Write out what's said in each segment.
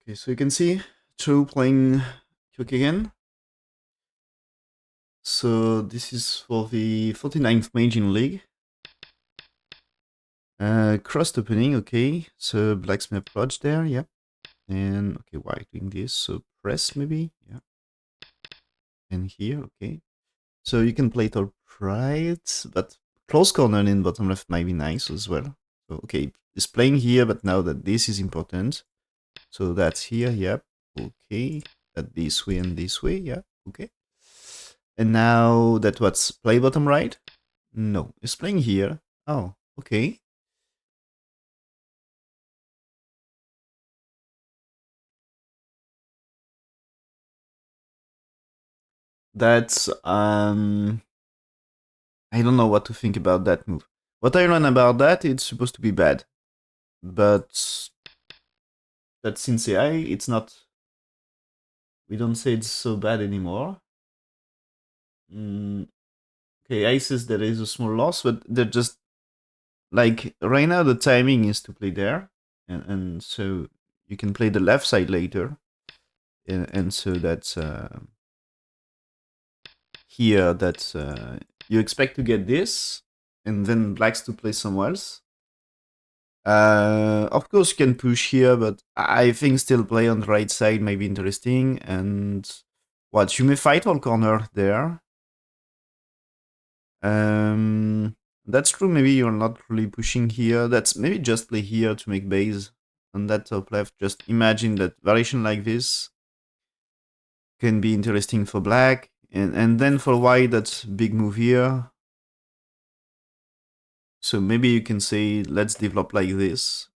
Okay, so you can see Cho playing Kagen. So this is for the 49th Meijin League. Crossed opening, okay. So blacksmith approach there, yeah. And okay, white doing this. So press maybe, yeah. And here, okay. So you can play it upright, but close corner in bottom left might be nice as well. So okay, it's playing here, but now that this is important. So that's here, yep. Okay. That this way and this way, yeah. Okay. And now that what's play bottom right? No, it's playing here. Oh, okay. That's I don't know what to think about that move. What I learned about that, it's supposed to be bad. But that since AI, it's not, we don't say it's so bad anymore. Mm, okay, I says there is a small loss, but they're just like right now the timing is to play there, and so you can play the left side later, and so that's here that you expect to get this, and then blacks to play somewhere else. Of course, you can push here, but I think still play on the right side may be interesting. And what, you may fight all corner there. That's true. Maybe you're not really pushing here. That's maybe just play here to make base on that top left. Just imagine that variation like this can be interesting for black, and then for white, that's big move here. So maybe you can say, let's develop like this.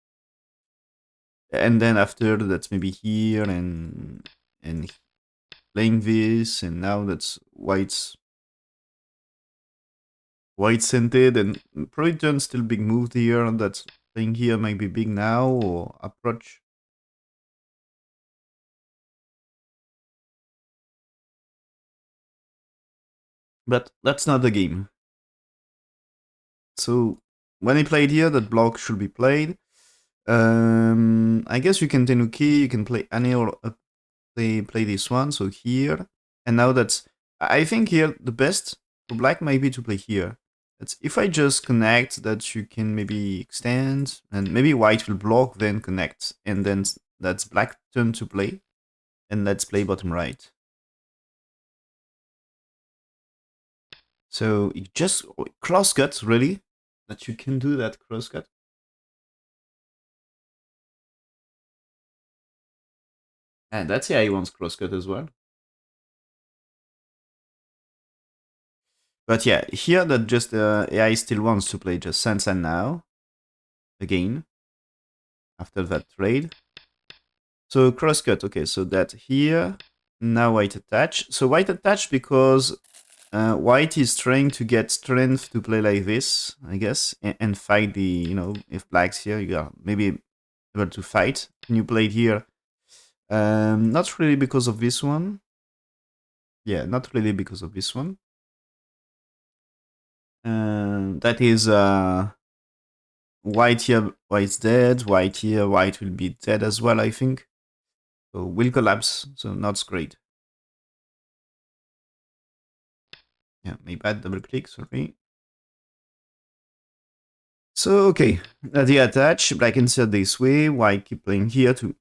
And then after that's maybe here and playing this, and now that's white scented, and probably turn still big move here. That's playing here might be big now, or approach. But that's not the game. So when he played here, that block should be played. I guess you can Tenuki, you can play any or play this one. So here, and now that's, I think here the best for black maybe to play here. That's if I just connect, that you can maybe extend, and maybe white will block, then connect, and then that's black turn to play, and let's play bottom right. So you just cross cut really, that you can do that cross cut. And that's yeah, he wants cross cut as well. But yeah, here that just AI still wants to play just Sansa now again after that trade. So crosscut, okay, so that here, now white attach. So white attach because white is trying to get strength to play like this, I guess, and fight the, if black's here, you are maybe able to fight. Can you play it here? Not really because of this one. Yeah, not really because of this one. That is white here, white's dead. White here, white will be dead as well, I think. So will collapse, so not great. Yeah, my bad, double click, sorry. So, okay, the attach, black insert this way, white keep playing here to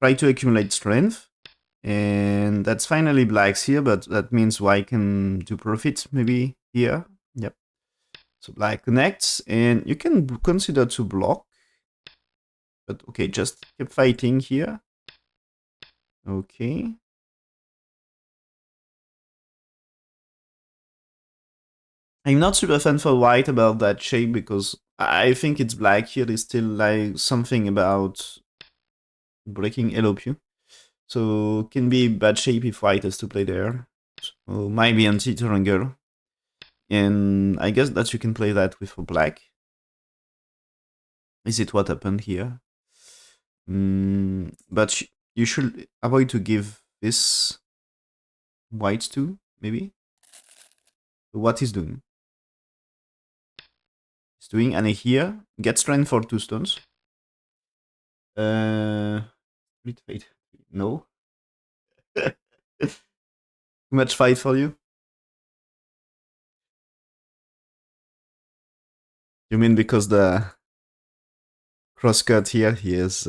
try to accumulate strength. And that's finally black's here, but that means white can do profit maybe here. Yep. So black connects, and you can consider to block. But okay, just keep fighting here. Okay. I'm not super fan for white about that shape because I think it's black here is still like something about breaking LOP. So can be bad shape if white has to play there. So might be anti-triangle. And I guess that you can play that with black. Is it what happened here? But you should avoid to give this white to, maybe? What he's doing. He's doing, and here, get strength for 2 stones. Split fate. No? Too much fight for you? You mean because the crosscut here, he is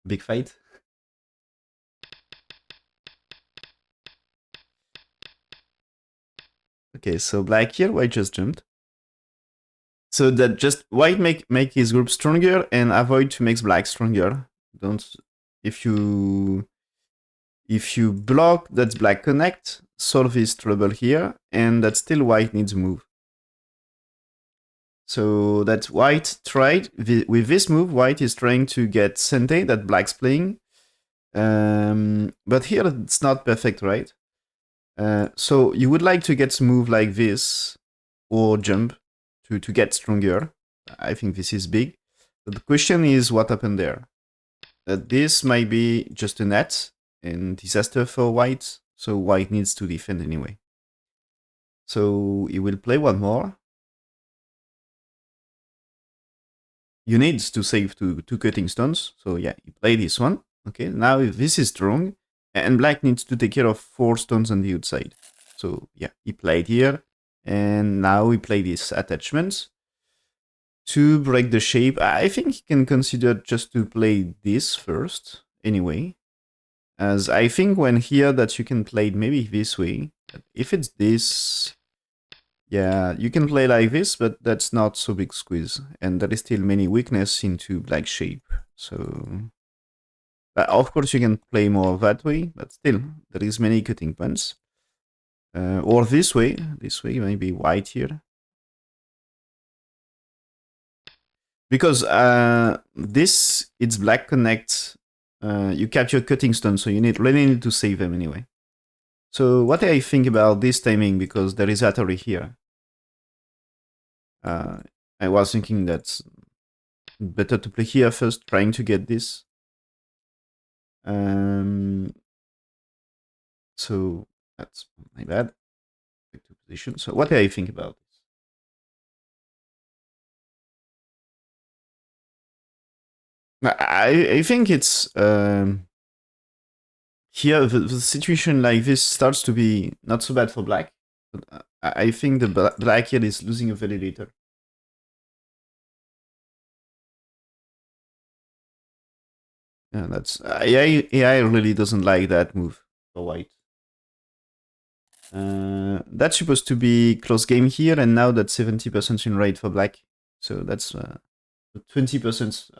big fight? Okay, so black here, white just jumped. So that just white make his group stronger and avoid to make black stronger. Don't if you block that black connect, solve his trouble here, and that still white needs move. So that white tried with this move, white is trying to get Sente that black's playing. But here it's not perfect, right? So you would like to get a move like this or jump to get stronger. I think this is big. But the question is what happened there. This might be just a net and disaster for white, so white needs to defend anyway. So he will play one more. You need to save two cutting stones, so yeah, he played this one. Okay, now this is strong, and black needs to take care of 4 stones on the outside. So yeah, he played here, and now we play this attachment to break the shape. I think he can consider just to play this first, anyway. As I think when here that you can play it maybe this way. If it's this, yeah, you can play like this, but that's not so big squeeze. And there is still many weakness into black shape. So, of course you can play more that way, but still, there is many cutting points. Or this way maybe white here. Because this, it's black connect, you capture cutting stone, so you really need to save them anyway. So what I think about this timing, because there is Atari here, I was thinking that's better to play here first, trying to get this. So that's my bad. Back to position. So what do I think about this? I think it's here the situation like this starts to be not so bad for black. But I think the black here is losing a validator. Yeah, that's AI really doesn't like that move for white. That's supposed to be close game here, and now that's 70% win rate for black. So that's 20%.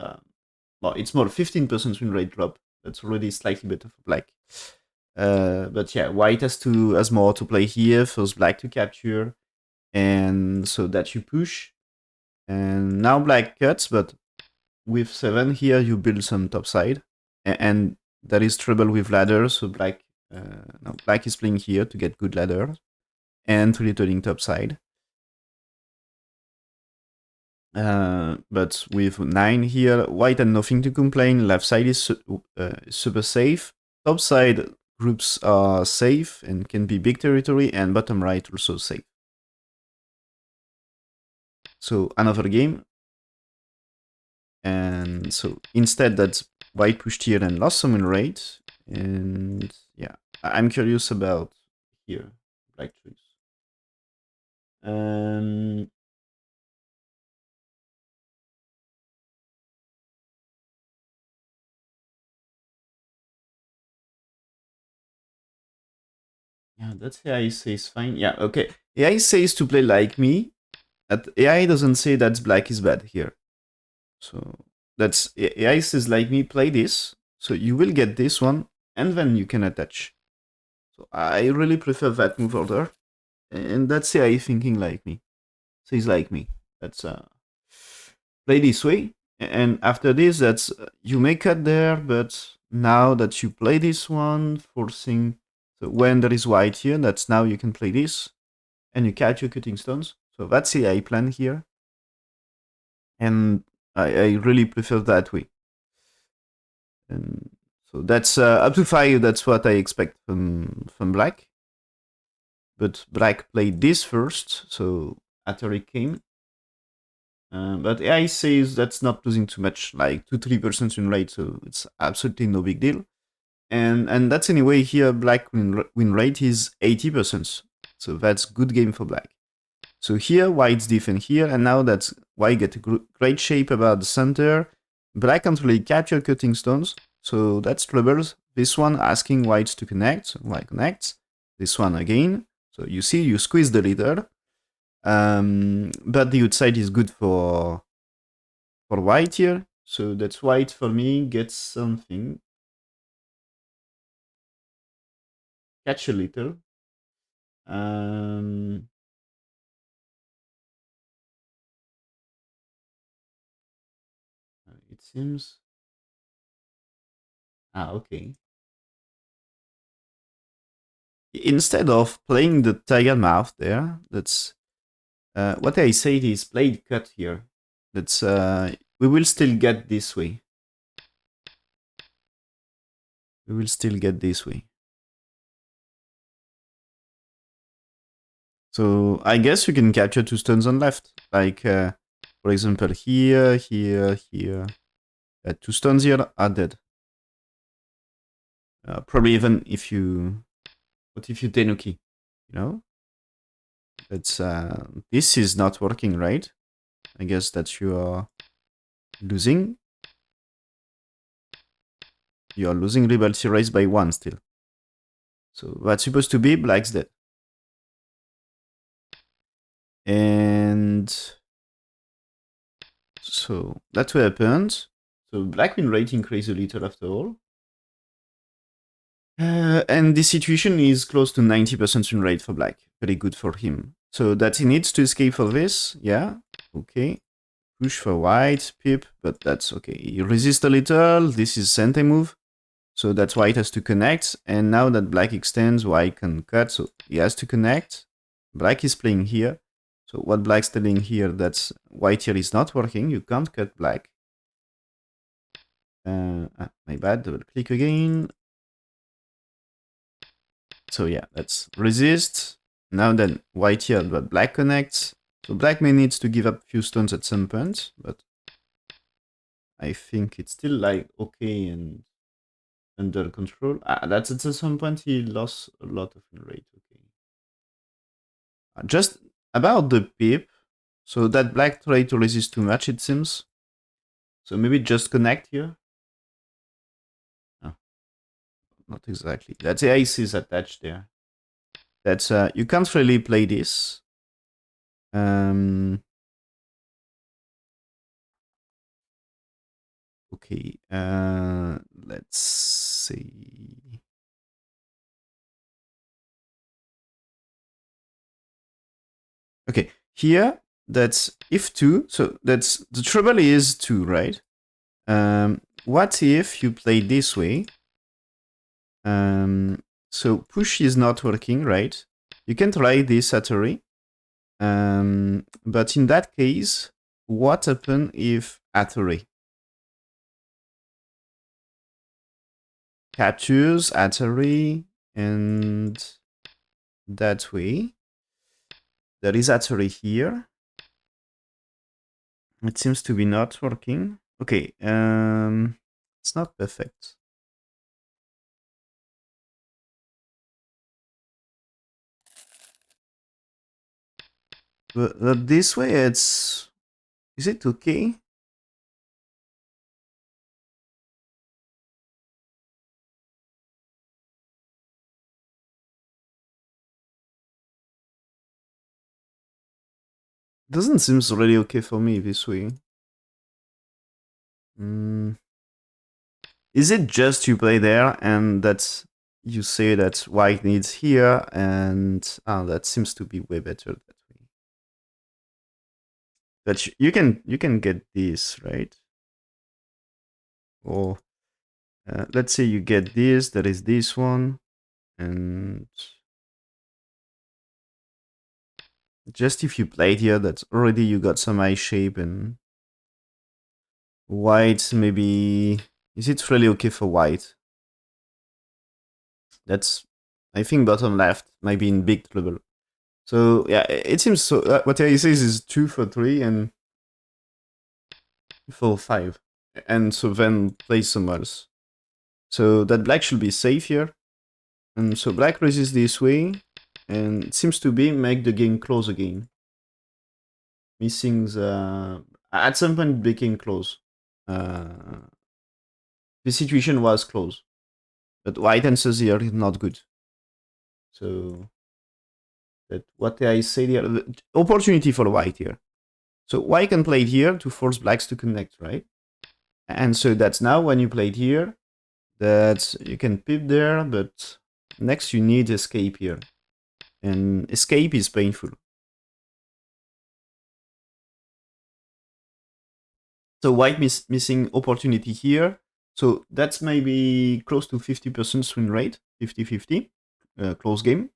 Well, it's more 15% win rate drop. That's already slightly better for black. But yeah, white has more to play here, force black to capture, and so that you push. And now black cuts, but with 7 here you build some topside, and there is trouble with ladder, so black now black is playing here to get good ladder and returning topside. But with 9 here, white had nothing to complain. Left side is super safe. Top side groups are safe and can be big territory, and bottom right also safe. So another game. And so instead that white pushed here and lost some win rate. And yeah, I'm curious about here, black choice. Yeah, that's AI says fine. Yeah, okay. AI says to play like me. AI doesn't say that black is bad here. So that's AI says like me, play this. So you will get this one, and then you can attach. So I really prefer that move order. And that's AI thinking like me. Says like me. That's play this way. And after this, that's you may cut there, but now that you play this one, forcing so when there is white here, that's now you can play this, and you catch your cutting stones. So that's the AI plan here, and I really prefer that way. And so that's up to 5. That's what I expect from black. But black played this first, so Atari came. But AI says that's not losing too much, like 2-3% win rate, so it's absolutely no big deal. And that's anyway here. Black win rate is 80%, so that's good game for black. So here white's defend here, and now that's white get a great shape about the center. Black can't really capture cutting stones, so that's troubles. This one asking whites to connect, so white connects. This one again, so you see you squeeze the leader. But the outside is good for white here, so that's white for me gets something. Catch a little. It seems. Okay. Instead of playing the tiger mouth there, that's what I said is played cut here. That's we will still get this way. We will still get this way. So I guess you can capture 2 stones on left, like for example here, here, here. 2 stones here are dead. Probably even if you, what if you tenuki, you know? That's this is not working, right? I guess that you are losing. You are losing rivalry race by 1 still. So that's supposed to be black's dead. And so that's what happened. So black win rate increased a little after all. And this situation is close to 90% win rate for black. Very good for him. So that he needs to escape for this. Yeah. Okay. Push for white, pip, but that's okay. He resists a little. This is Sente move. So that's white has to connect. And now that black extends, white can cut. So he has to connect. Black is playing here. So what black's telling here, that's white here is not working. You can't cut black. My bad, double click again. So yeah, let's resist. Now then, white here, but black connects. So black may needs to give up a few stones at some point, but I think it's still like okay and under control. That's at some point he lost a lot of win rate. Okay. Just about the pip. So that black tried to resist too much, it seems. So maybe just connect here. No, not exactly. That's the ace is attached there. That's you can't really play this. Okay. Let's see. Okay, here that's if 2. So that's the trouble is 2, right? What if you play this way? So push is not working, right? You can try this Atari. But in that case, what happens if Atari captures Atari and that way? There is Atari here. It seems to be not working. Okay, it's not perfect. But this way, it's... Is it okay? Doesn't seem really okay for me this way. Is it just you play there and that's you say that white needs here and that seems to be way better that way. But you can get this, right? Or let's say you get this, there is this one, and just if you played here, that's already you got some eye shape and white maybe. Is it really okay for white? That's, I think, bottom left might be in big trouble. So yeah, it seems so. What he says is 2 for 3, and for 5. And so then play some else. So that black should be safe here. And so black resists this way. And it seems to be make the game close again. Missing the... At some point it became close. The situation was close. But white answers here is not good. So that what I say here, opportunity for white here. So white can play it here to force blacks to connect, right? And so that's now when you play it here, that you can pip there, but next you need escape here. And escape is painful. So white missing opportunity here. So that's maybe close to 50% win rate, 50-50, close game.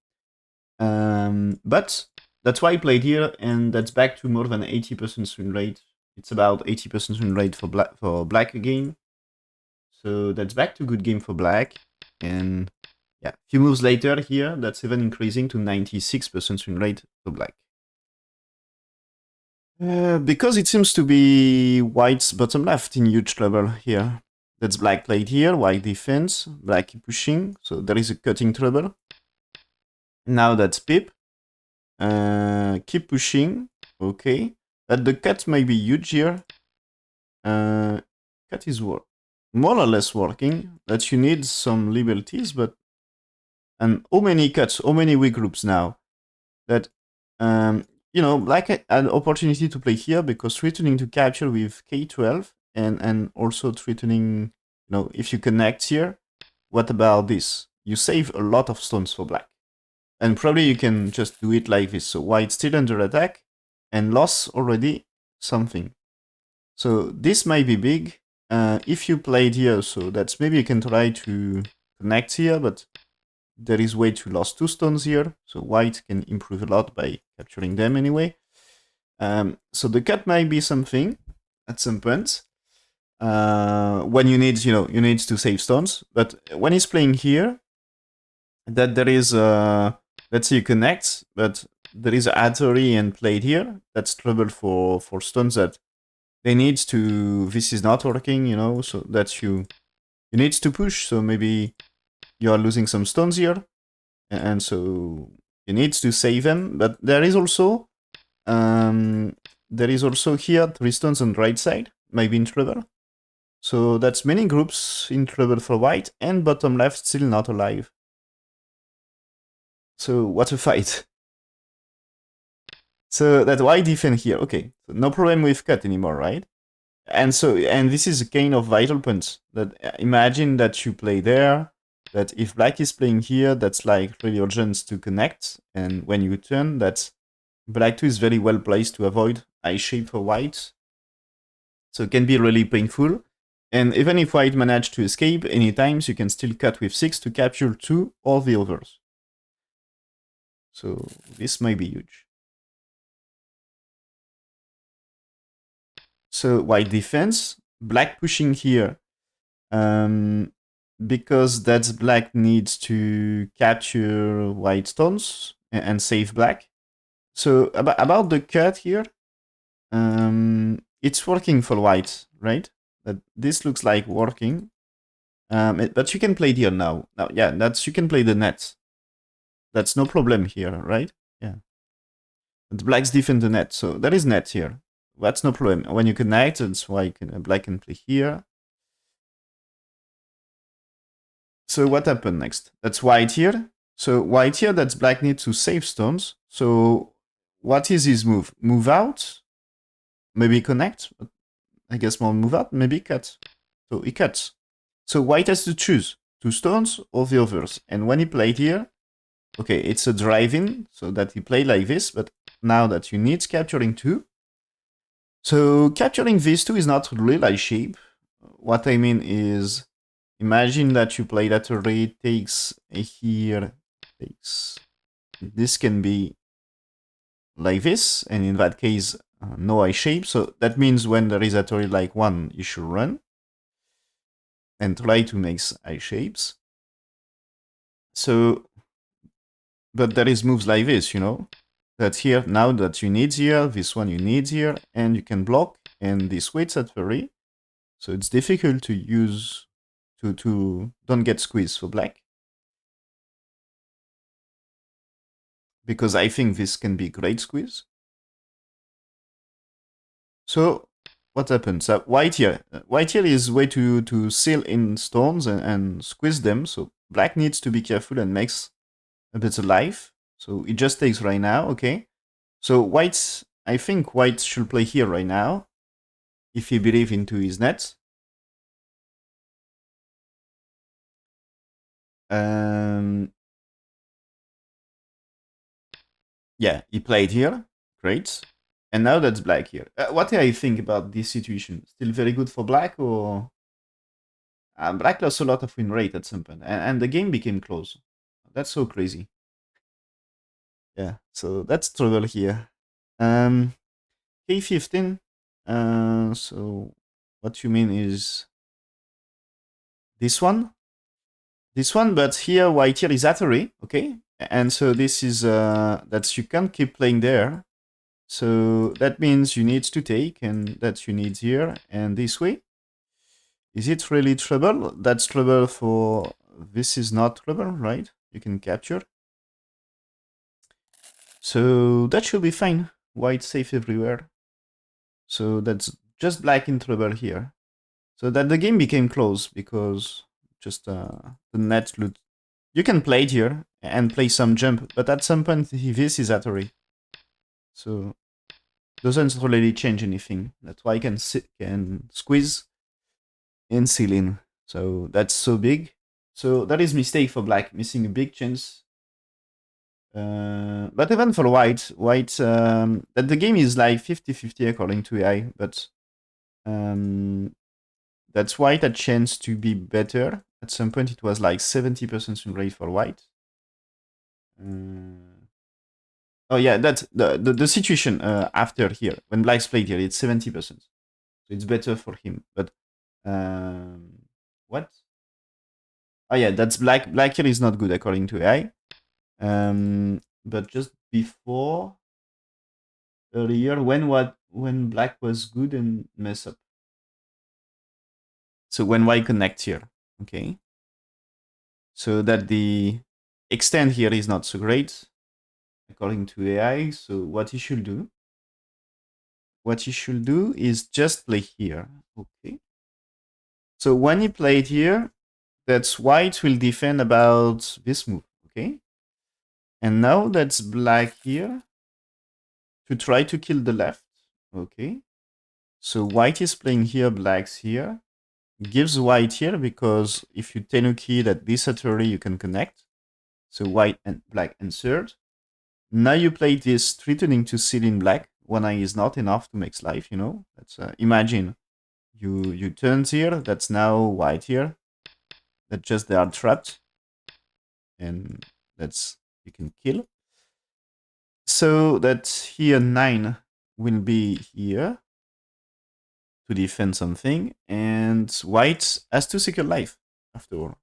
But that's why I played here, and that's back to more than 80% win rate. It's about 80% win rate for black again. So that's back to good game for black. And yeah, a few moves later here, that's even increasing to 96% win rate for black. Because it seems to be white's bottom left in huge trouble here. That's black played here, white defense, black keep pushing, so there is a cutting trouble. Now that's pip. Keep pushing, okay. But the cut may be huge here. Cut is more or less working. That you need some liberties, but... And how many cuts, how many weak groups now? That... you know, black had an opportunity to play here because threatening to capture with K12 and also threatening, you know, if you connect here, what about this? You save a lot of stones for black. And probably you can just do it like this. So white still under attack and lost already something. So this might be big. If you played here, so that's maybe you can try to connect here, but there is way to lose 2 stones here, so white can improve a lot by capturing them anyway. So the cut might be something at some point when you need, you know, you need to save stones. But when he's playing here, that there is let's say you connect, but there is Atari and played here. That's trouble for stones that they need to. This is not working, you know, so that you need to push. So maybe you are losing some stones here, and so you need to save them. But there is also here 3 stones on the right side, maybe in trouble. So that's many groups in trouble for white, and bottom left still not alive. So what a fight. So that white defend here, okay. So no problem with cut anymore, right? And so, and this is a kind of vital point. That imagine that you play there, that if black is playing here, that's like really urgent to connect. And when you turn, that's black 2 is very well placed to avoid eye shape for white. So it can be really painful. And even if white managed to escape any times, you can still cut with 6 to capture 2 or the others. So this might be huge. So white defense, black pushing here, because that's black needs to capture white stones and save black. So about the cut here, it's working for white, right? That this looks like working, but you can play here now. Now, yeah, that's you can play the net. That's no problem here, right? Yeah. But black's defend the net, so there is net here. That's no problem. When you connect, that's why you can, black can play here. So what happened next? That's white here. So white here, that's black needs to save stones. So what is his move? Move out? Maybe connect? I guess more move out, maybe cut. So he cuts. So white has to choose 2 stones or the others. And when he played here, okay, it's a drive-in, so that he played like this, but now that you need capturing 2. So capturing these 2 is not really eye shape. What I mean is, imagine that you play that array, takes here, takes... This can be like this, and in that case, no eye shape. So that means when there is a array like 1, you should run and try to make eye shapes. So, but there is moves like this, you know, that here, now that you need here, this one you need here, and you can block, and this way it's at 3. So it's difficult to use to don't get squeezed for black. Because I think this can be great squeeze. So what happens? White here is way to seal in stones and squeeze them. So black needs to be careful and makes a bit of life. So it just takes right now, okay? So I think white should play here right now, if he believe into his net. Yeah, he played here, great. And now that's black here. What do I think about this situation? Still very good for black, or black lost a lot of win rate at some point, and the game became close. That's so crazy. Yeah, so that's trouble here. K15. So what you mean is this one? This one, but here white here is Atari, okay? And so this is that you can't keep playing there. So that means you need to take, and that you need here and this way. Is it really trouble? That's trouble for this is not trouble, right? You can capture. So that should be fine. White safe everywhere. So that's just black in trouble here. So that the game became close because just the net loot. You can play it here and play some jump, but at some point this is Atari. So doesn't really change anything. That's why I can squeeze and seal in. So that's so big. So that is mistake for black, missing a big chance. But even for white, that the game is like 50-50 according to AI, but that's white a chance to be better. At some point it was like 70% win rate for white. Oh yeah, that's the situation after here. When black's played here, it's 70%. So it's better for him. But what? Oh yeah, that's black. Black here is not good according to AI. But just before earlier, when black was good and mess up. So when white connect here, okay. So that the extent here is not so great according to AI. So what he should do? What he should do is just play here, okay. So when he played here, that's white will defend about this move, okay. And now that's black here to try to kill the left, okay. So white is playing here, black's here. Gives white here because if you tenuki that this Atari you can connect. So white and black answered. Now you play this threatening to seal in black. One eye is not enough to make life, you know. That's imagine you turn here, that's now white here. That just they are trapped. And that's you can kill. So that here 9 will be here to defend something, and white has to secure life after all.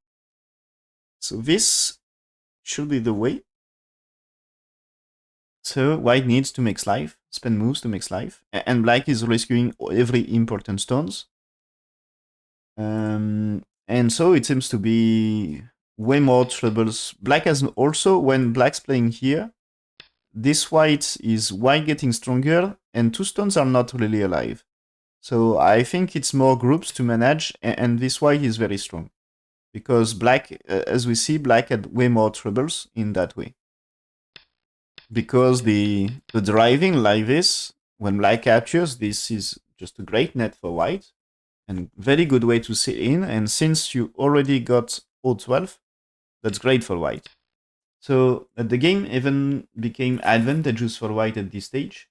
So this should be the way. So white needs to make life, spend moves to make life, and black is rescuing every important stones. And so it seems to be way more troubles. Black has also, when black's playing here, this white is white getting stronger, and 2 stones are not really alive. So I think it's more groups to manage, and this white is very strong. Because black, as we see, black had way more troubles in that way. Because the driving like this, when black captures, this is just a great net for white, and very good way to sit in, and since you already got O12, that's great for white. So the game even became advantageous for white at this stage.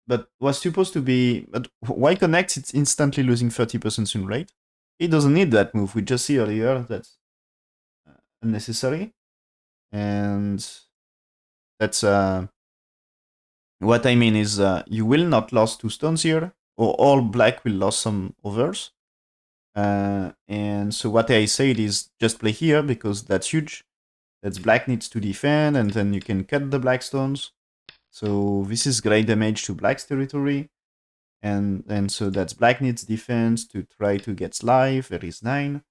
But was supposed to be, but white connects, it's instantly losing 30% win rate. He doesn't need that move. We just see earlier that's unnecessary. And that's what I mean is you will not lose 2 stones here, or all black will lose some others. And so what I said is just play here because that's huge. That's black needs to defend, and then you can cut the black stones. So this is great damage to black's territory. and so that's black needs defense to try to get life. There is 9.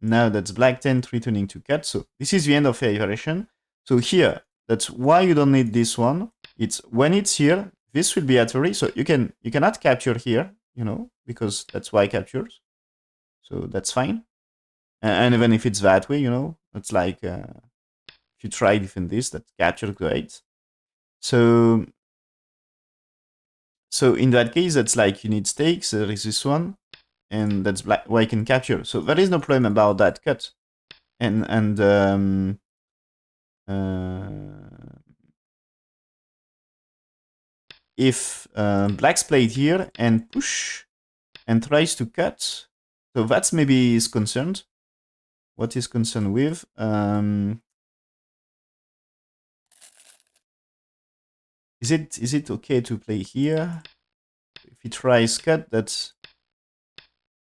Now that's black 10 returning to cut. So this is the end of the iteration. So here, that's why you don't need this one. It's when it's here, this will be at array. So you cannot capture here, because that's why captures. So that's fine. And even if it's that way, it's like if you try different this, that capture great. So in that case, that's like you need stakes. There is this one, and that's black why I can capture. So there is no problem about that cut. And if black's played here and push and tries to cut, so that's maybe is concerned. What is concerned with? Is it okay to play here? If he tries cut, that's...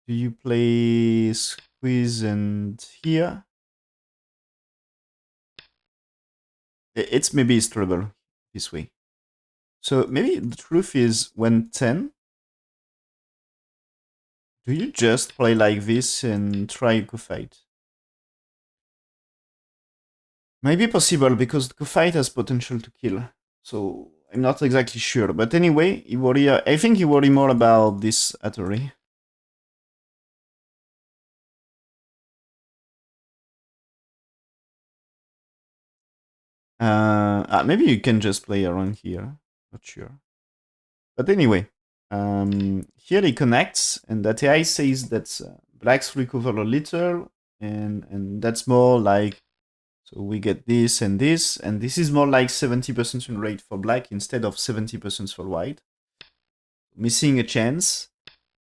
Do you play squeeze and here? It's maybe it's trouble this way. So maybe the truth is when 10, do you just play like this and try to fight? Maybe possible because the fight has potential to kill. So I'm not exactly sure. But anyway, I think you worry more about this Atari. Maybe you can just play around here. Not sure. But anyway, here he connects, and that AI says that blacks recover a little, and that's more like... So we get this, and this is more like 70% win rate for black instead of 70% for white. Missing a chance.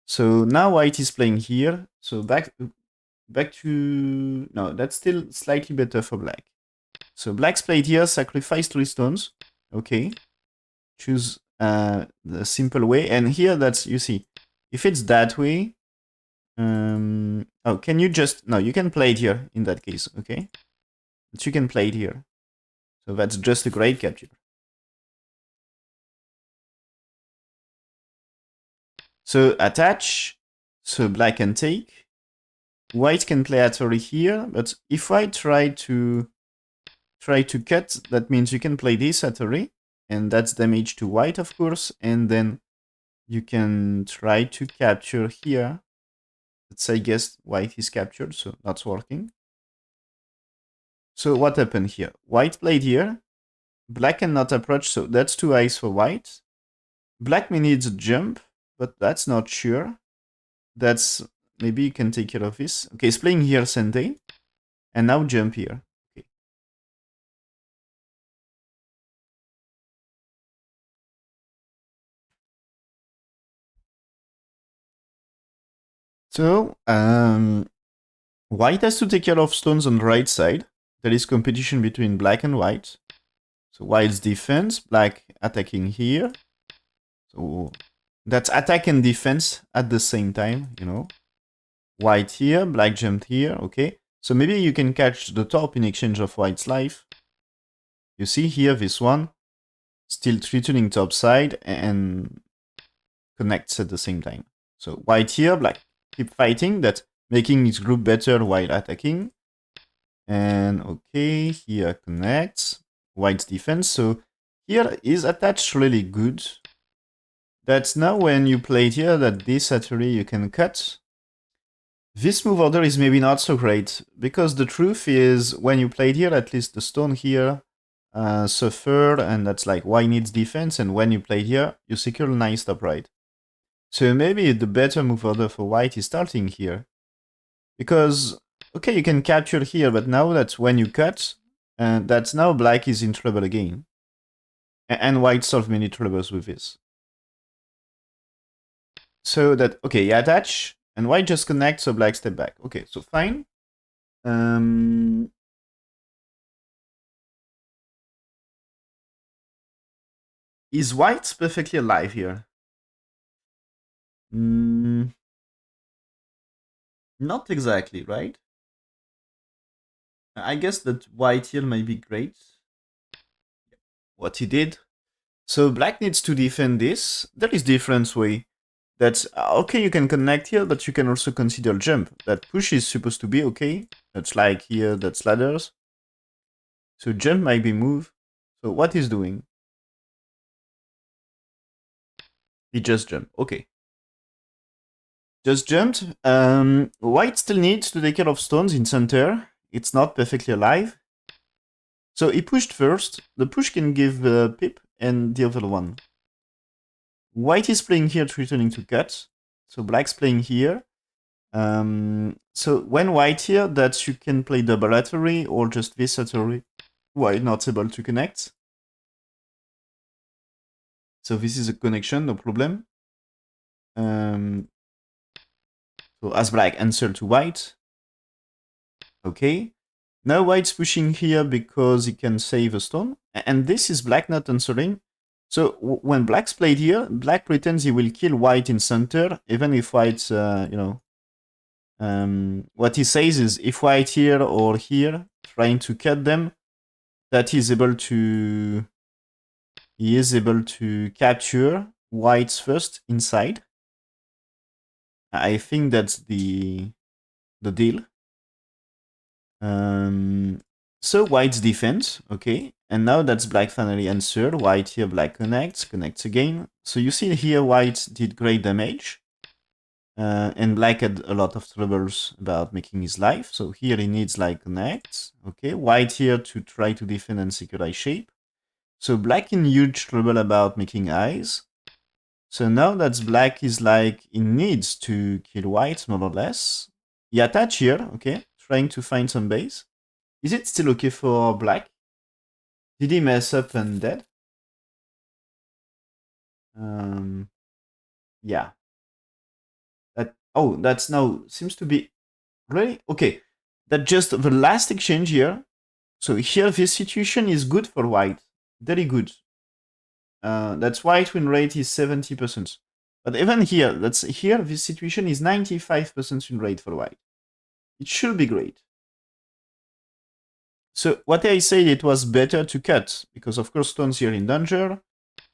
So now white is playing here. So back to... No, that's still slightly better for black. So black's played here, sacrifice 3 stones. Okay. Choose the simple way. And here, that's, you see, if it's that way... oh, can you just... No, you can play it here in that case, okay? But you can play it here. So that's just a great capture. So attach. So black can take. White can play Atari here, but if I try to cut, that means you can play this Atari, and that's damage to white, of course, and then you can try to capture here. Let's say, guess white is captured, so that's working. So what happened here? White played here. Black cannot approach, so that's 2 eyes for white. Black may needs a jump, but that's not sure. That's... Maybe you can take care of this. Okay, it's playing here Sente. And now jump here. Okay. So, white has to take care of stones on the right side. There is competition between black and white. So white's defense, black attacking here. So that's attack and defense at the same time, White here, black jumped here, okay. So maybe you can catch the top in exchange of white's life. You see here, this one, still returning top side and connects at the same time. So white here, black keep fighting, that making his group better while attacking. And okay, here connects, white's defense. So here is attached really good. That's now when you play it here that this Atari you can cut. This move order is maybe not so great, because the truth is when you played here, at least the stone here suffered, and that's like why needs defense, and when you played here, you secure a nice top right. So maybe the better move order for white is starting here. Because, okay, you can capture here, but now that's when you cut, and that's now black is in trouble again. And white solved many troubles with this. So that, okay, you attach, and white just connects, so black step back. Okay, so fine. Is white perfectly alive here? Not exactly, right? I guess that white here might be great. What he did. So black needs to defend this. There is different way. That's okay, you can connect here, but you can also consider jump. That push is supposed to be okay. That's like here, that's ladders. So jump might be move. So what he's doing? He just jumped. Okay. Just jumped. White still needs to take care of stones in center. It's not perfectly alive. So he pushed first. The push can give pip and the other one. White is playing here, returning to cut. So black's playing here. So when white here, that you can play double Atari or just this Atari. White not able to connect. So this is a connection, no problem. So as black answer to white. Okay. Now white's pushing here because he can save a stone. And this is black not answering. So when black's played here, black pretends he will kill white in center, even if white's, what he says is if white here or here, trying to cut them, that he is able to capture white's first inside. I think that's the deal. So white's defense, okay. And now that's black finally answered. White here, black connects again. So you see here white did great damage. And black had a lot of troubles about making his life. So here he needs like connect. Okay, white here to try to defend and secure shape. So black in huge trouble about making eyes. So now that black is like, he needs to kill white more or less. He attach here, okay, trying to find some base. Is it still okay for black? Did he mess up and dead? Yeah. That's now seems to be really okay. That just the last exchange here. So here this situation is good for white, very good. That's white win rate is 70%. But even here, this situation is 95% win rate for white. It should be great. So what I said, it was better to cut, because of course stones here in danger.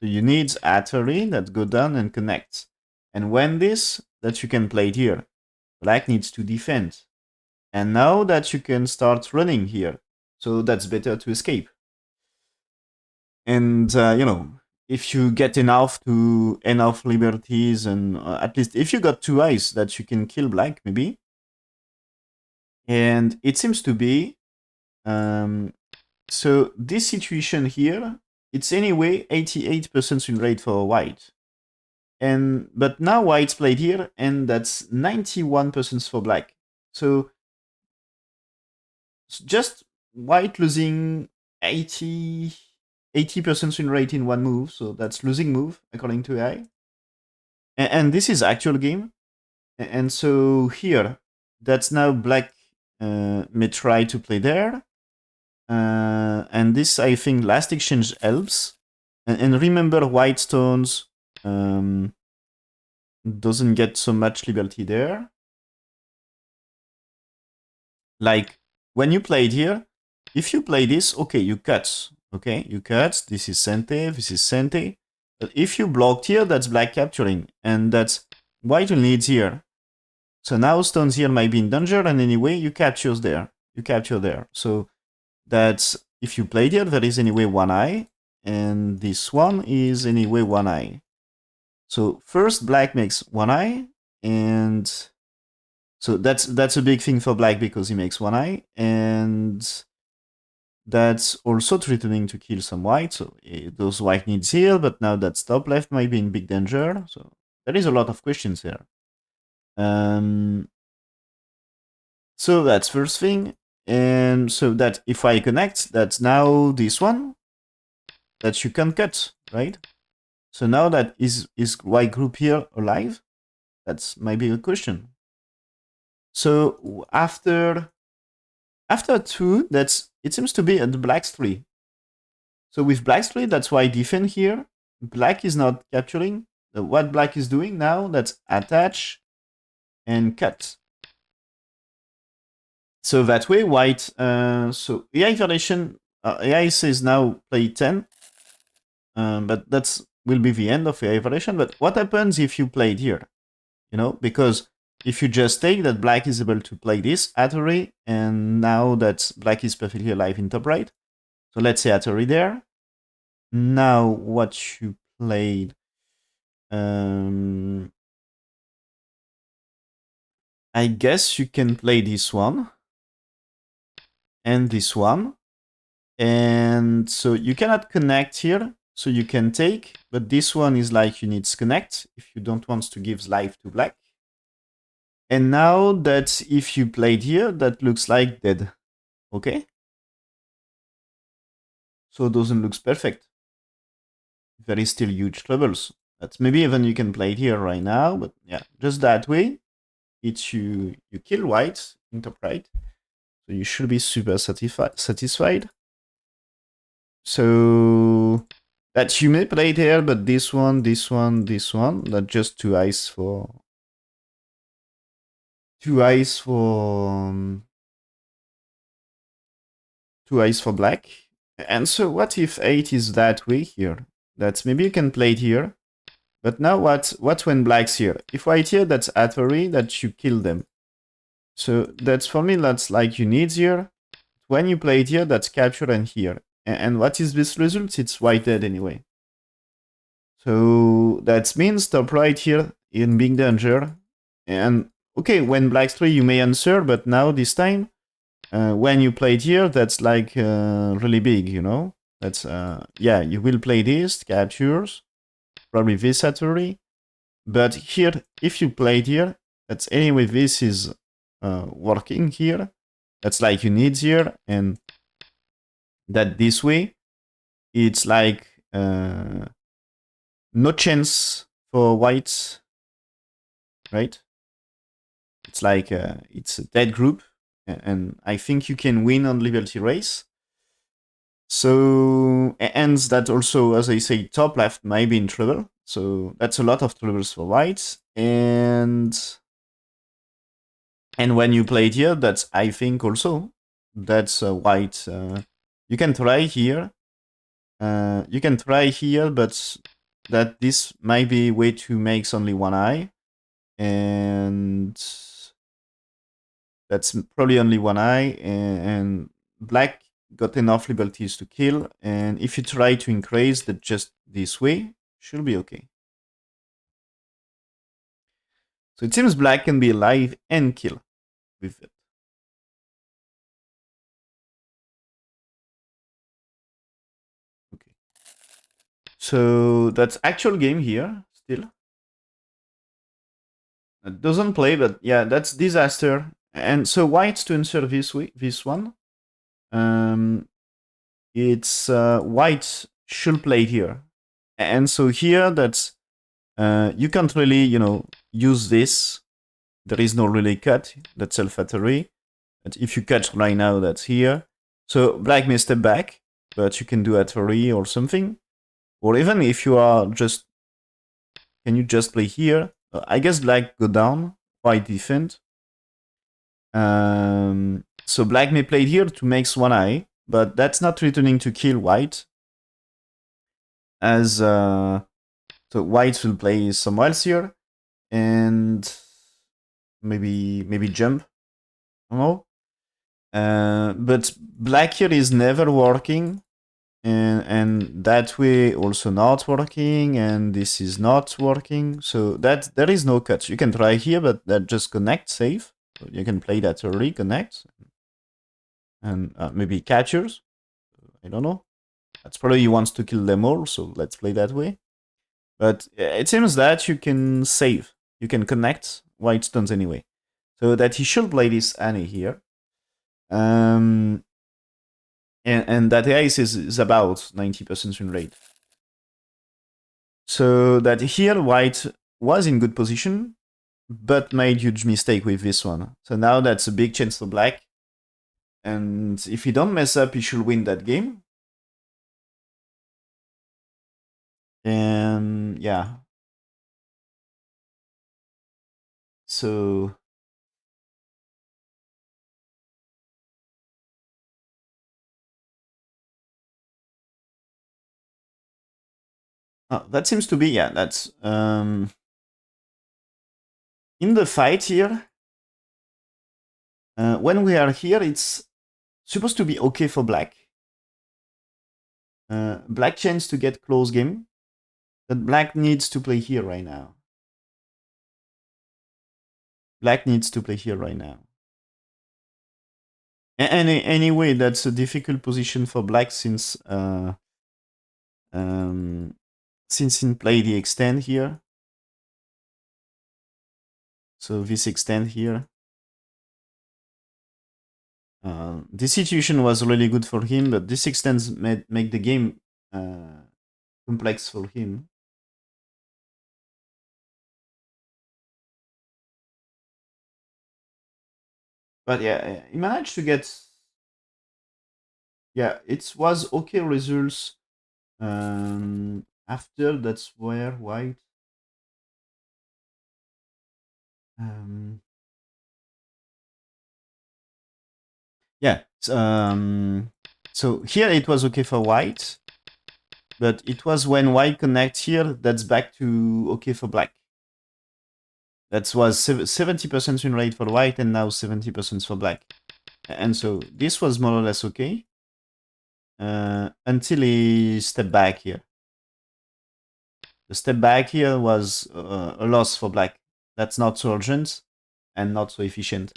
So you need Atari that go down and connect. And when this, that you can play it here. Black needs to defend. And now that you can start running here. So that's better to escape. And, if you get enough liberties, and at least if you got 2 eyes that you can kill black, maybe. And it seems to be, so this situation here, it's anyway 88% win rate for white. But now white's played here, and that's 91% for black. So just white losing 80% win rate in one move, so that's losing move according to AI. And this is actual game. And so here, that's now black may try to play there. And this, I think, last exchange helps. And remember, white stones doesn't get so much liberty there. Like, when you played here, if you play this, okay, you cut. Okay, you cut. This is Sente, this is Sente. But if you blocked here, that's black capturing. And that's white will needs here. So now stones here might be in danger, and anyway, you capture there. You capture there. So that's, if you played here, there is anyway one eye. And this one is anyway one eye. So first black makes one eye, and so that's a big thing for black because he makes one eye, and that's also threatening to kill some white. So those white needs heal, but now that top left might be in big danger. So there is a lot of questions here. So that's first thing, and so that if I connect, that's now this one that you can cut, right? So now that is white group here alive? That's maybe a question. So after 2, it seems to be at the black's 3. So with black's 3, that's why I defend here. Black is not capturing. What black is doing now, that's attach and cut. So that way, white. So AI variation. AI says now play 10, but that's will be the end of AI variation. But what happens if you played here? because if you just take that black is able to play this Atari, and now that black is perfectly alive in top right, so let's say Atari there. Now what you played, I guess you can play this one and this one, and so you cannot connect here, so you can take, but this one is like you need to connect if you don't want to give life to black. And now that if you played here, that looks like dead. Okay? So doesn't looks perfect. There is still huge troubles. That's maybe even you can play it here right now, but yeah, just that way, it's you kill white in top right. So you should be super satisfied. So that you may play it here, but this one, this one, this one, that just two eyes for two eyes for two eyes for black. And so what if 8 is that way here? That's maybe you can play it here. But now what when black's here? If white here, that's Atari, that you kill them. So that's for me, that's like you need here. When you play it here, that's capture and here. And what is this result? It's white dead anyway. So that means top right here in big danger. And okay, when black's 3, you may answer, but now this time, when you play it here, that's like really big, That's, yeah, you will play this, captures, probably this Atari. But here, if you play it here, that's anyway, this is working here. That's like you need here, and that this way, it's like no chance for whites, right? It's like it's a dead group, and I think you can win on Liberty Race. So, and that also, as I say, top left might be in trouble. So that's a lot of troubles for whites. And when you play it here, that's, I think, also, that's white. You can try here. You can try here, but that this might be way to make only one eye. And that's probably only one eye. And black got enough liberties to kill. And if you try to increase that just this way, should be okay. So it seems black can be alive and kill with it. Okay. So that's actual game here still. It doesn't play, but yeah, that's disaster. And so white to answer this one. It's white should play here. And so here that's you can't really, use this. There is no really cut. That's self-battery. But if you cut right now, that's here. So black may step back, but you can do Atari or something. Or even if you are just, can you just play here? I guess black go down, white defend. So black may play here to make one eye, but that's not returning to kill white. As so white will play somewhere else here, and maybe jump. I don't know. But black here is never working, and that way also not working, and this is not working. So that there is no cut. You can try here, but that just connect safe. So you can play that to reconnect, and maybe catchers. I don't know. That's probably he wants to kill them all, so let's play that way. But it seems that you can save. You can connect white stones anyway. So that he should play this Annie here. And that ace is about 90% win rate. So that here white was in good position, but made huge mistake with this one. So now that's a big chance for black. And if he don't mess up, he should win that game. And yeah. So that seems to be, yeah, that's in the fight here, when we are here, it's supposed to be okay for black. Black chance to get close game, but black needs to play here right now. Black needs to play here right now. Anyway, that's a difficult position for black since in play the extend here. So this extend here. This situation was really good for him, but this extends make the game complex for him. But yeah, he managed to get. Yeah, it was okay results. After that's where white. Yeah. So here it was okay for white, but it was when white connects here that's back to okay for black. That was 70% win rate for white and now 70% for black. And so this was more or less okay until he stepped back here. The step back here was a loss for black. That's not so urgent and not so efficient.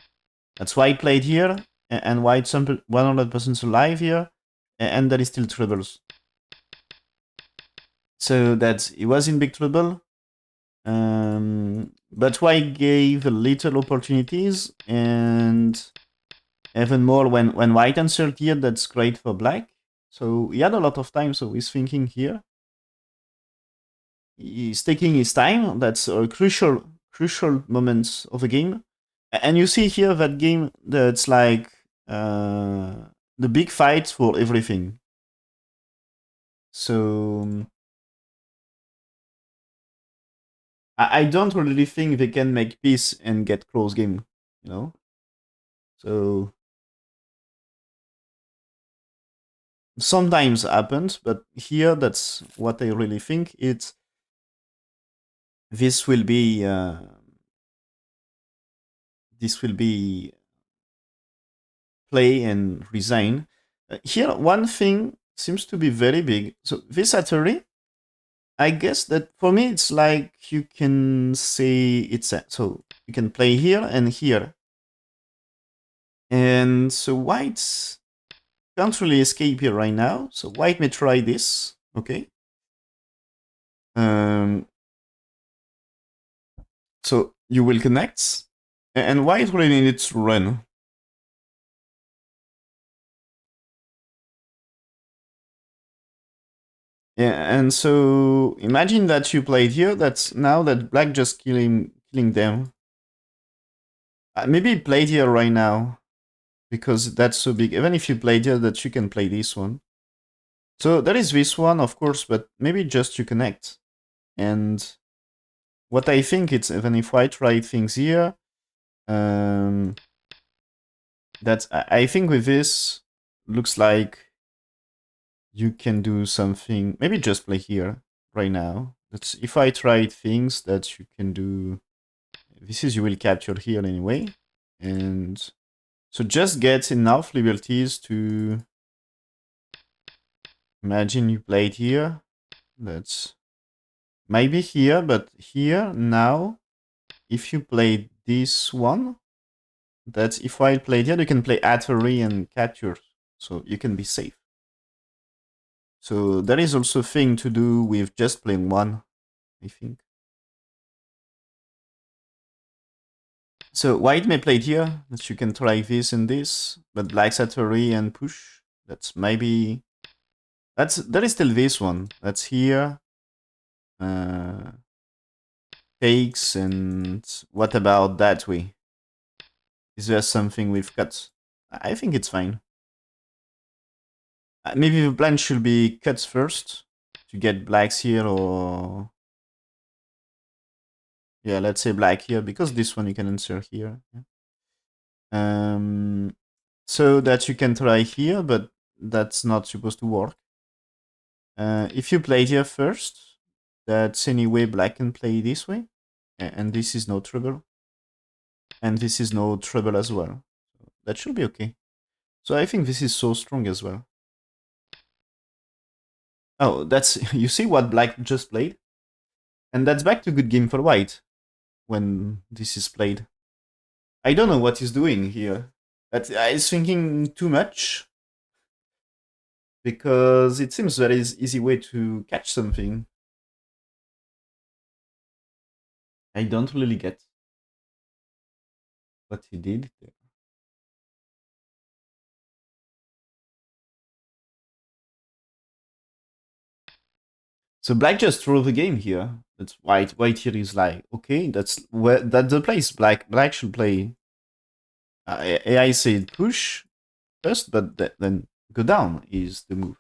That's why he played here, and white 100% alive here, and there is still troubles. So that he was in big trouble. But white gave little opportunities, and even more when white answered here, that's great for black. So he had a lot of time, so he's thinking here. He's taking his time. That's a crucial moments of the game. And you see here that game that's like the big fight for everything. So I don't really think they can make peace and get close game, you know. So sometimes happens, but here that's what I really think. This will be play and resign. Here, one thing seems to be very big. So this Atari, I guess that for me it's like you can say so you can play here and here, and so white can't really escape here right now. So white may try this, okay. So you will connect, and white really needs to run. Yeah, and so imagine that you played here. That's now that black just killing them. Maybe played here right now because that's so big. Even if you played here, that you can play this one. So there is this one, of course, but maybe just you connect. And what I think it's even if I try things here, that I think with this looks like you can do something. Maybe just play here right now. That's if I try things that you can do. This is you will capture here anyway, and so just get enough liberties to imagine you played here. That's maybe here, but here now, if you play this one, that's if I played here, you can play Atari and capture, so you can be safe. So there is also a thing to do with just playing one, I think. So white may play here, that you can try this and this, but black's Atari and push. That's maybe there is still this one. That's here. Takes, and what about that way? Is there something with cuts? I think it's fine. Maybe the plan should be cuts first to get blacks here, or yeah, let's say black here because this one you can insert here. Yeah. So that you can try here, but that's not supposed to work. If you play here first, that's anyway black can play this way, and this is no trouble. And this is no trouble as well. That should be okay. So I think this is so strong as well. Oh, that's you see what black just played? And that's back to good game for white when this is played. I don't know what he's doing here. That he's thinking too much because it seems very easy way to catch something. I don't really get what he did there. So black just threw the game here. That's white. White here is like, okay, that's the place. Black should play. AI said push first, but then go down is the move.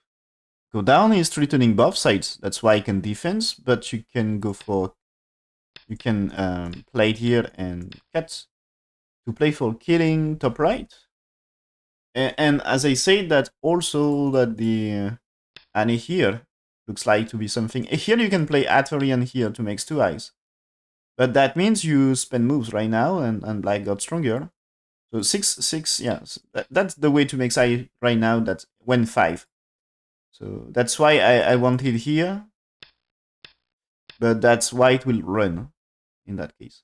Go down is threatening both sides. That's why I can defense, but you can go for, you can play it here and cut to play for killing top right. And as I said, that also that the Annie here looks like to be something. Here you can play Athorian here to make two eyes. But that means you spend moves right now and black got stronger. So 6, yeah, that's the way to make side right now. That's when 5. So that's why I wanted here. But that's why it will run in that case.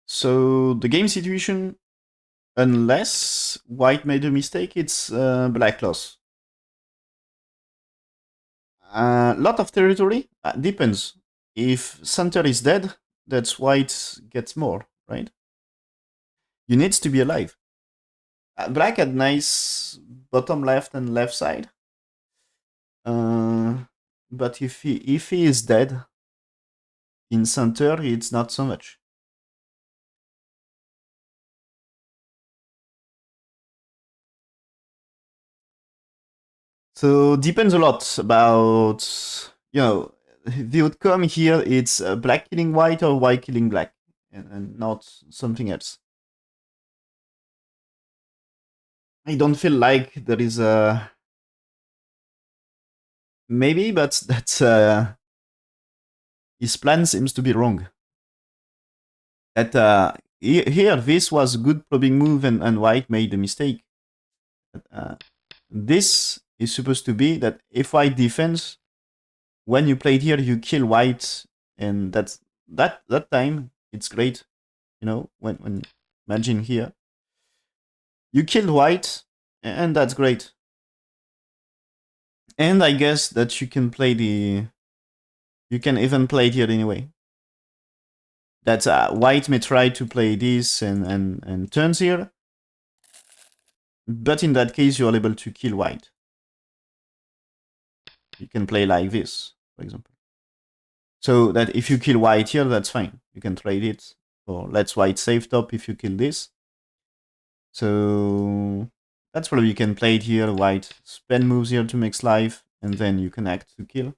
So the game situation, unless white made a mistake, it's black loss. Lot of territory depends. If center is dead, that's white gets more, right? You need to be alive. Black had nice bottom left and left side. But if he is dead in center, it's not so much. So depends a lot about, you know, the outcome here. It's black killing white or white killing black, and not something else. I don't feel like there is a maybe, but that's his plan seems to be wrong. That here this was a good probing move, and white made a mistake. This is supposed to be that if white defends, when you played here, you kill white, and that time it's great. You know, when imagine here, you killed white, and that's great. And I guess that you can play you can even play it here anyway. That white may try to play this and turns here, but in that case you're able to kill white. You can play like this, for example. So that if you kill white here, that's fine. You can trade it, or let's white save top if you kill this. So that's probably you can play it here. White spend moves here to make life, and then you can act to kill.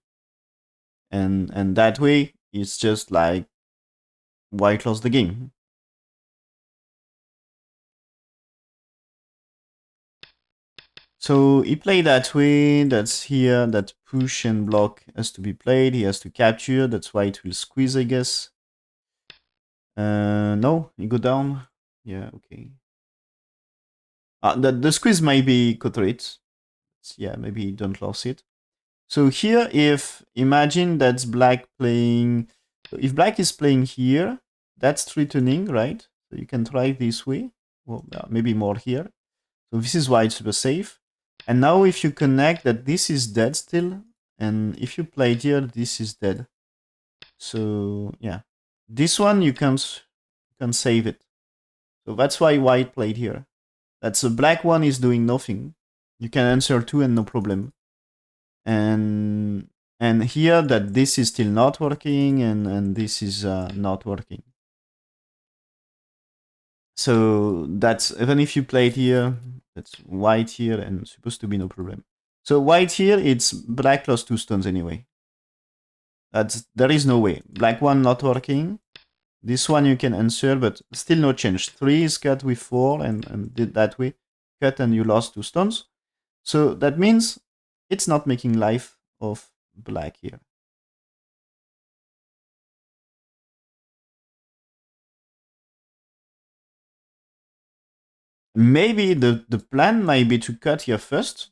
And that way, it's just like white lost the game. So he played that way. That's here. That push and block has to be played. He has to capture. That's why it will squeeze, I guess. No, he go down. Yeah, okay. The squeeze might be cut rate. Yeah, maybe don't lose it. So here, if imagine that's black playing, if black is playing here, that's threatening, right? So you can try this way, well, maybe more here. So this is why it's super safe. And now if you connect that this is dead still, and if you play here, this is dead. So yeah, this one you can save it. So that's why white played here. That's the black one is doing nothing. You can answer 2 and no problem. And here that this is still not working, and this is not working. So that's even if you play it here, that's white here, and supposed to be no problem. So white here, it's black lost 2 stones anyway. There is no way. Black one not working. This one you can answer, but still no change. 3 is cut with 4 and did that way. Cut and you lost 2 stones. So that means it's not making life of black here. Maybe the plan might be to cut here first.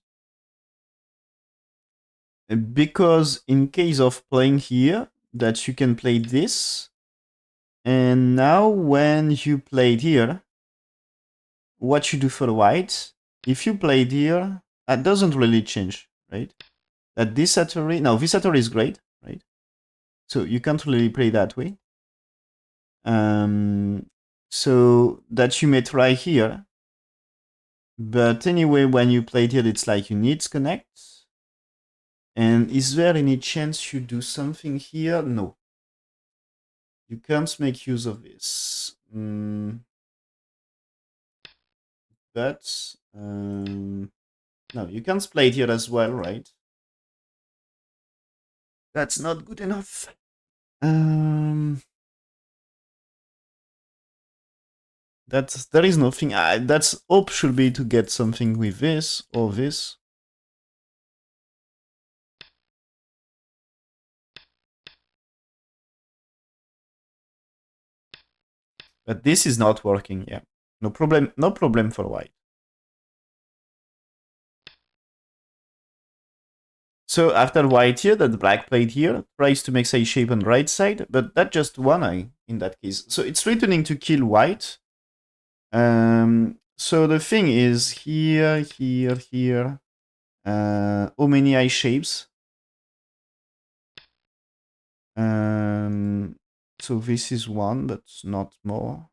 Because in case of playing here, that you can play this. And now when you played here, what you do for white, if you played here, that doesn't really change, right? That this Satori, now this Satori is great, right? So you can't really play that way. So that you may try here. But anyway, when you played here, it's like you need to connect. And is there any chance you do something here? No. You can't make use of this. But no, you can't play it here as well, right? That's not good enough. There is nothing. That's hope should be to get something with this or this. But this is not working. Yeah, no problem. No problem for white. So after white here, that black played here, tries to make say shape on right side, but that's just one eye in that case. So it's returning to kill white. So the thing is here, here, here. How many eye shapes? So this is one, but not more.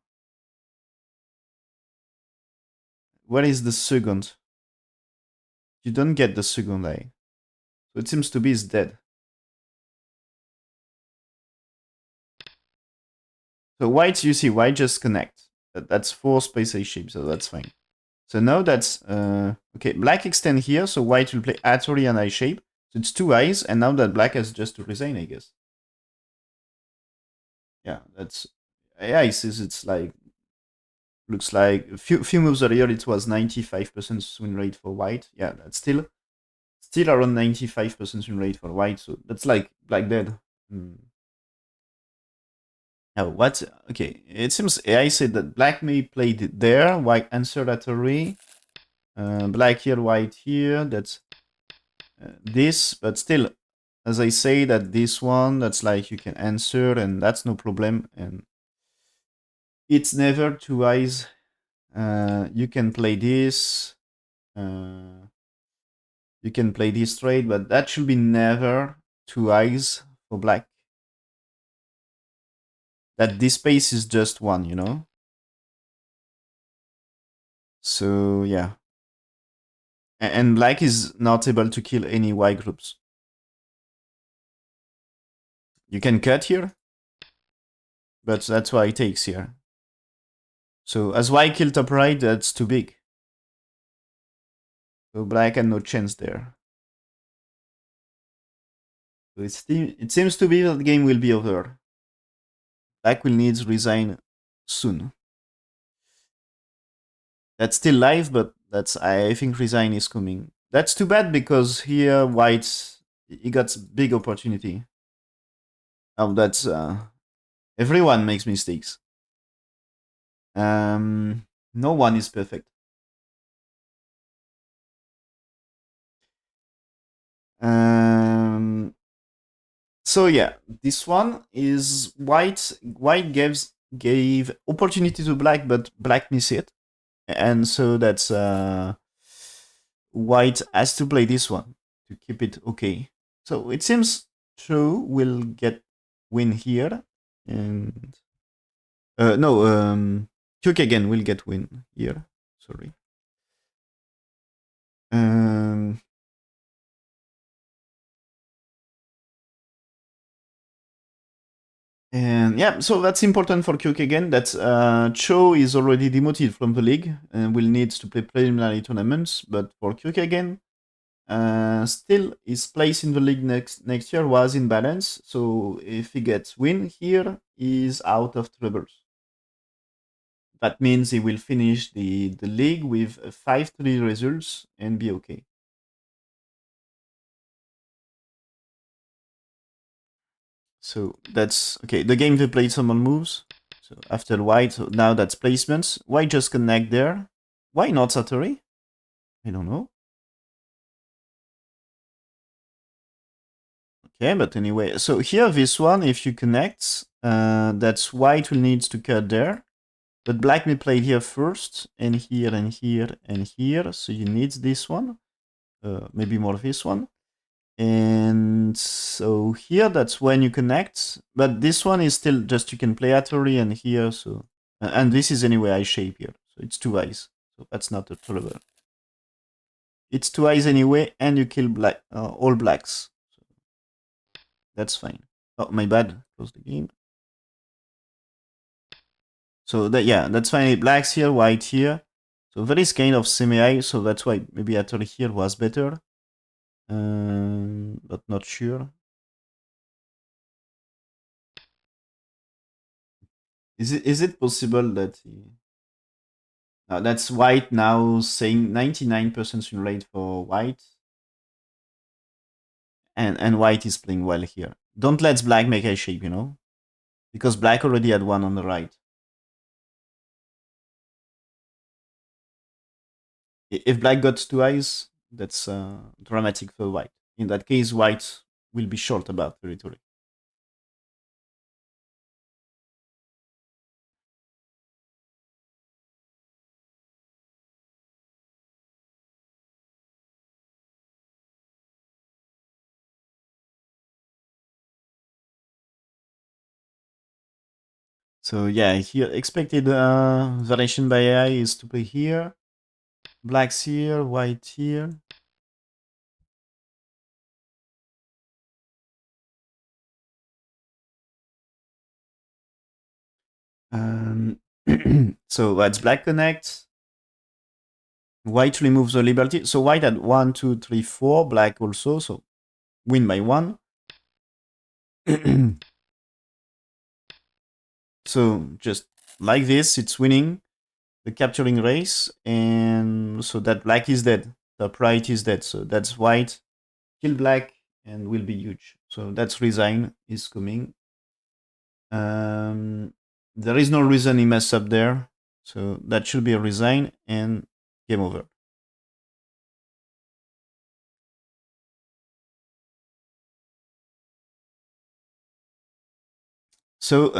Where is the second? You don't get the second eye. So it seems to be is dead. So white, you see, white just connect. That's 4 space eye shapes, so that's fine. So now that's okay. Black extend here, so white will play Atori and eye shape. So it's 2 eyes, and now that black has just to resign, I guess. Yeah, that's it's like looks like a few moves earlier it was 95% win rate for white. Yeah, that's still around 95% win rate for white. So that's like black dead. Now what? Okay, it seems AI said that black may played it there. White answered Atori. Black here, white here. That's this, but still, as I say, that this one, that's like you can answer, and that's no problem. And it's never 2 eyes. You can play this. You can play this trade, but that should be never 2 eyes for black. That this space is just 1, you know? So, yeah. And black is not able to kill any white groups. You can cut here, but that's why it takes here. So as white kill top right, that's too big. So black had no chance there. So it seems to be that the game will be over. Black will need to resign soon. That's still live, but I think resign is coming. That's too bad because here white he got big opportunity. Oh, that's everyone makes mistakes. No one is perfect. So yeah, this one is white. White gave opportunity to black, but black missed it, and so that's white has to play this one to keep it okay. So it seems True will get win here, and no, Kagen will get win here. Sorry. And yeah, so that's important for Kyokugen that Cho is already demoted from the league and will need to play preliminary tournaments. But for Kyokugen, still his place in the league next year was in balance. So if he gets win here, he's out of troubles. That means he will finish the league with 5-3 results and be okay. So that's okay. The game they played some moves. So after white, so now that's placements. Why just connect there? Why not Satori? I don't know. Okay, but anyway, so here this one, if you connect, that's white will need to cut there. But black may play here first, and here, and here, and here. So you need this one. Maybe more this one. And so here, that's when you connect. But this one is still just you can play Atari and here. So and this is anyway I shape here. So it's two eyes. So that's not a trouble. It's two eyes anyway, and you kill black all blacks. So that's fine. Oh, my bad. Close the game. So that yeah, that's fine. Blacks here, white here. So that is kind of semi-high. So that's why maybe Atari here was better. But not sure. Is it possible that that's white now saying 99% win rate for white, and white is playing well here. Don't let black make a shape, because black already had one on the right. If black got two eyes, that's dramatic for white. In that case, white will be short about territory. So yeah, here expected variation by AI is to play here, blacks here, white here. Um, so that's black connect. White removes the liberty. So white had 1, 2, 3, 4. Black also. So win by 1. So just like this, it's winning the capturing race. And so that black is dead. Top right is dead. So that's white. Kill black and will be huge. So that's resign is coming. There is no reason he messed up there. So that should be a resign and game over. So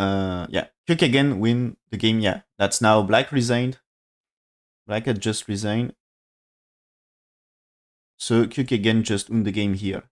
yeah, Kagen win the game. Yeah, that's now black resigned. Black had just resigned. So Kagen just won the game here.